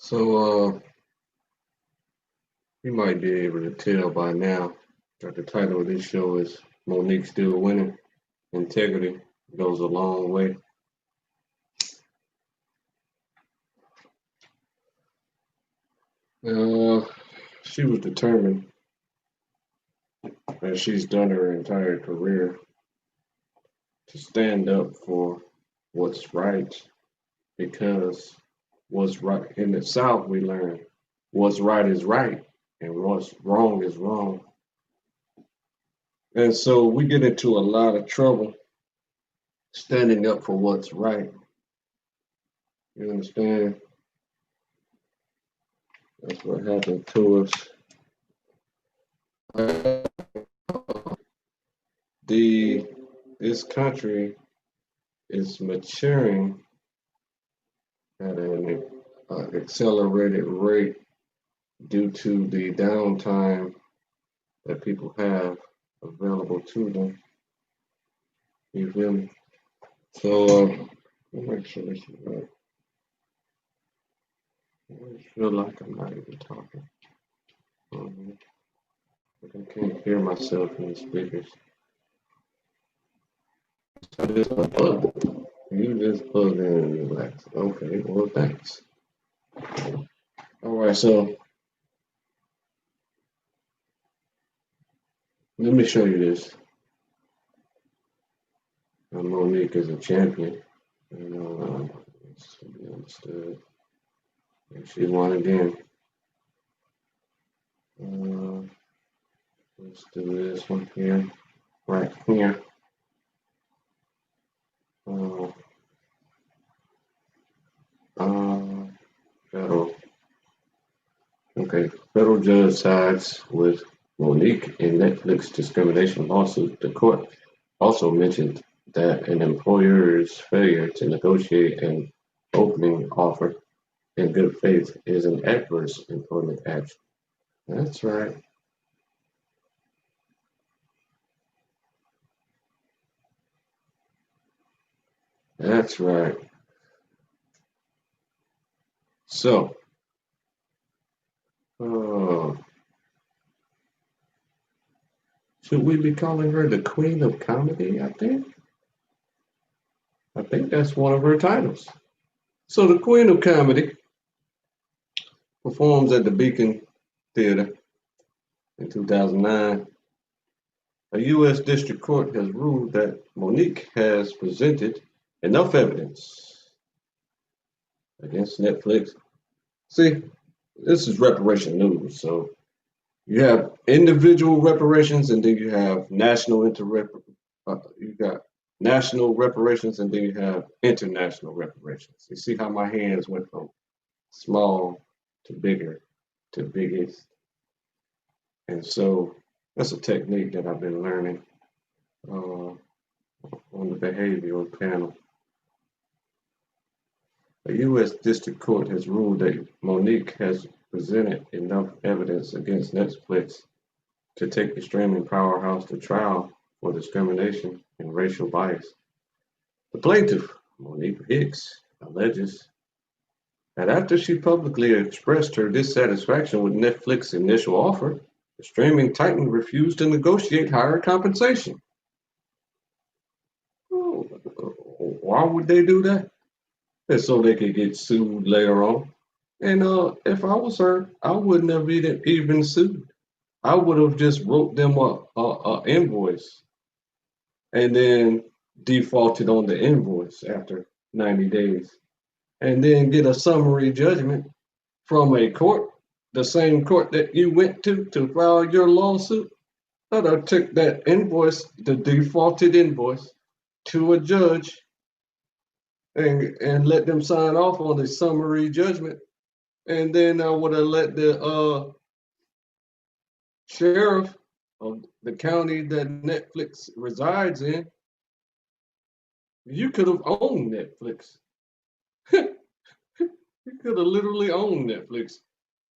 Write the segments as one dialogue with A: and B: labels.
A: So, you might be able to tell by now that the title of this show is Monique Still Winning. Integrity goes a long way. Uh, she was determined, as she's done her entire career, to stand up for what's right because what's right in the South, we learn what's right is right and what's wrong is wrong. And so we get into a lot of trouble standing up for what's right. You understand? That's what happened to us. The this country is maturing at an accelerated rate due to the downtime that people have available to them. You feel me? So let me make sure this is right. I feel like I'm not even talking. I can't hear myself in the speakers. So this is a bug. You just plug in and relax. Okay, well, thanks. All right, so let me show you this. Monique is a champion. It's to be understood. And she won again. Let's do this one here, right here. Federal. Okay, federal judge sides with Monique in Netflix discrimination lawsuit. The court also mentioned that an employer's failure to negotiate an opening offer in good faith is an adverse employment action. That's right. That's right. So, uh, should we be calling her the Queen of Comedy? I think that's one of her titles. So, the Queen of Comedy performs at the Beacon Theater in 2009. A U.S. District Court has ruled that Monique has presented enough evidence against Netflix. See, this is reparation news. So you have individual reparations, and then you have you got national reparations, and then you have international reparations. You see how my hands went from small to bigger to biggest, and so that's a technique that I've been learning on the behavioral panel. A U.S. District Court has ruled that Monique has presented enough evidence against Netflix to take the streaming powerhouse to trial for discrimination and racial bias. The plaintiff, Monique Hicks, alleges that after she publicly expressed her dissatisfaction with Netflix's initial offer, the streaming titan refused to negotiate higher compensation. Why would they do that? It's so they could get sued later on. And if I was her, I wouldn't have even sued. I would have just wrote them a invoice and then defaulted on the invoice after 90 days, and then get a summary judgment from a court, the same court that you went to file your lawsuit. I'd have took that invoice, the defaulted invoice, to a judge and let them sign off on the summary judgment. And then I would have let the sheriff of the county that Netflix resides in. You could have owned Netflix. You could have literally owned Netflix.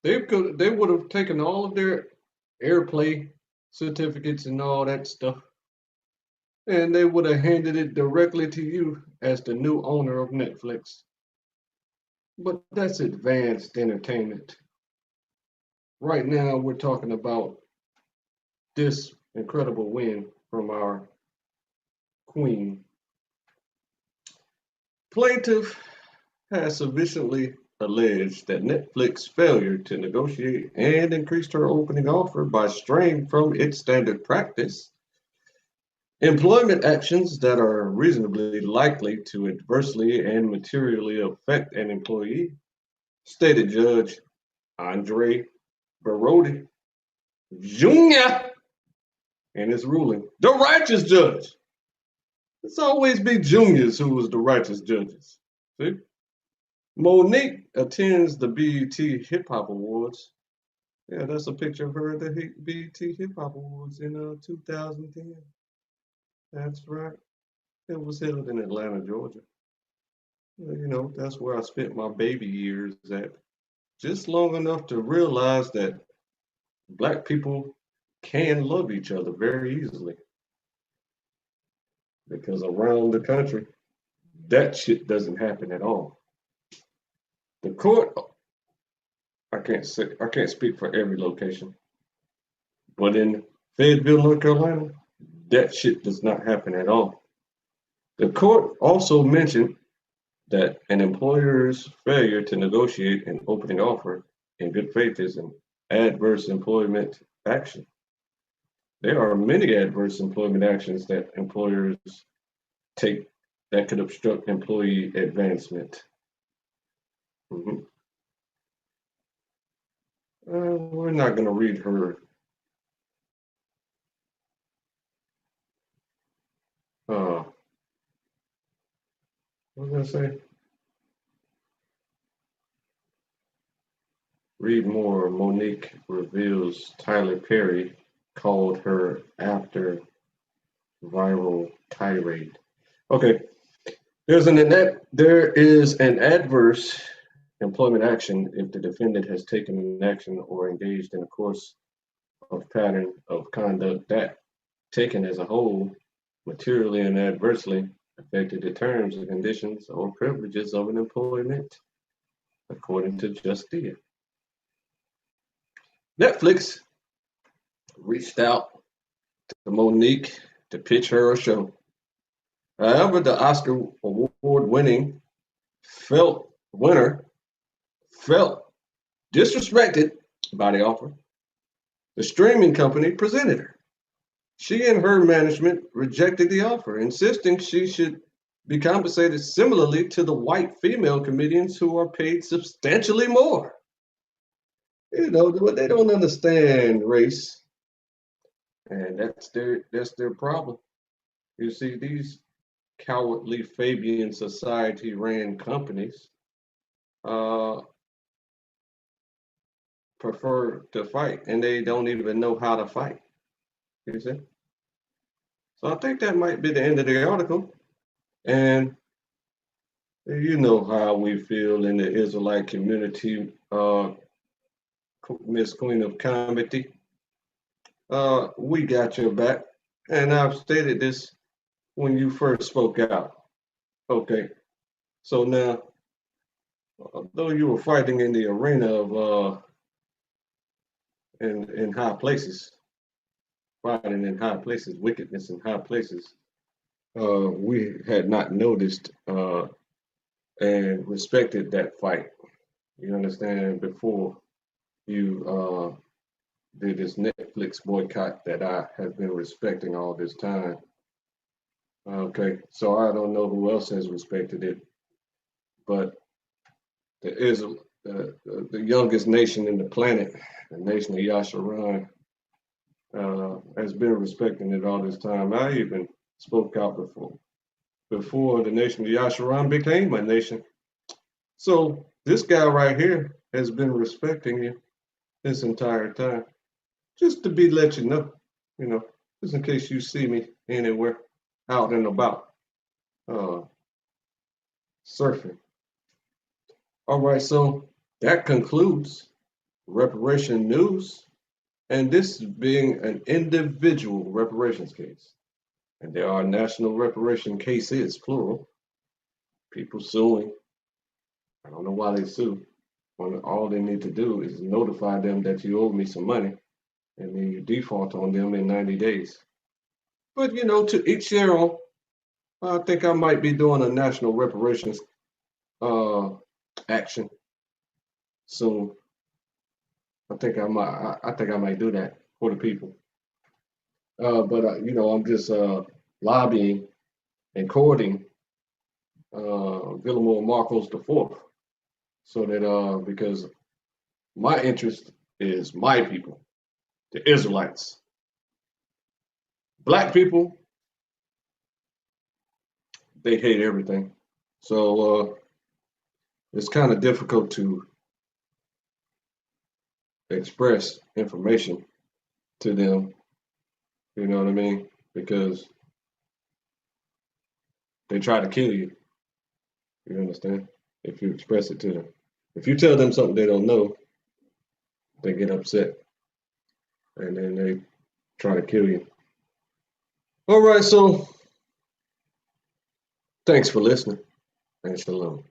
A: They would have taken all of their airplay certificates and all that stuff, and they would have handed it directly to you as the new owner of Netflix. But that's advanced entertainment. Right now, we're talking about this incredible win from our queen. Plaintiff has sufficiently alleged that Netflix's failure to negotiate and increase her opening offer by straying from its standard practice, employment actions that are reasonably likely to adversely and materially affect an employee, stated Judge Andre Barodi Jr. in his ruling. The righteous judge. It's always be juniors who was the righteous judges. See? Monique attends the BET Hip Hop Awards. Yeah, that's a picture of her at the BET Hip Hop Awards in 2010. That's right. It was held in Atlanta, Georgia. Well, you know, that's where I spent my baby years at. Just long enough to realize that black people can love each other very easily. Because around the country, that shit doesn't happen at all. The court, I can't speak for every location, but in Fayetteville, North Carolina, that shit does not happen at all. The court also mentioned that an employer's failure to negotiate an opening offer in good faith is an adverse employment action. There are many adverse employment actions that employers take that could obstruct employee advancement. Mhm. We're not going to read her. What was I say? Read more. Monique reveals Tyler Perry called her after viral tirade. Okay, there is an adverse employment action if the defendant has taken an action or engaged in a course of pattern of conduct that, taken as a whole, materially and adversely affected the terms and conditions or privileges of an employment, according to Justia. Netflix reached out to Monique to pitch her a show. However, the Oscar award-winning winner felt disrespected by the offer the streaming company presented her. She and her management rejected the offer, insisting she should be compensated similarly to the white female comedians who are paid substantially more. You know, they don't understand race, and that's their problem. You see, these cowardly Fabian Society ran companies uh, prefer to fight, and they don't even know how to fight. You see? So I think that might be the end of the article. And you know how we feel in the Israelite community, Miss Queen of Comedy. We got your back. And I've stated this when you first spoke out. Okay. So now, though you were fighting in the arena of in high places, fighting in high places, wickedness in high places, we had not noticed and respected that fight. You understand? Before you did this Netflix boycott that I have been respecting all this time. Okay, so I don't know who else has respected it, but the Israel, the youngest nation in the planet, the nation of Yasharan, has been respecting it all this time. I even spoke out before the nation of Yasharan became a nation. So this guy right here has been respecting you this entire time. Just to let you know, just in case you see me anywhere out and about, uh, surfing. All right, so that concludes reparation news, and this being an individual reparations case. And there are national reparation cases, plural, people suing I don't know why they sue. All they need to do is notify them that you owe me some money, and then you default on them in 90 days. But to each their own. I think I might be doing a national reparations uh, action soon. I think I might do that for the people. But I'm just lobbying and courting Villamor Marcos the Fourth, so that because my interest is my people, the Israelites. Black people, they hate everything. So it's kind of difficult to express information to them. You know what I mean? Because they try to kill you. You understand? If you express it to them. If you tell them something they don't know, they get upset and then they try to kill you. All right, so thanks for listening and shalom.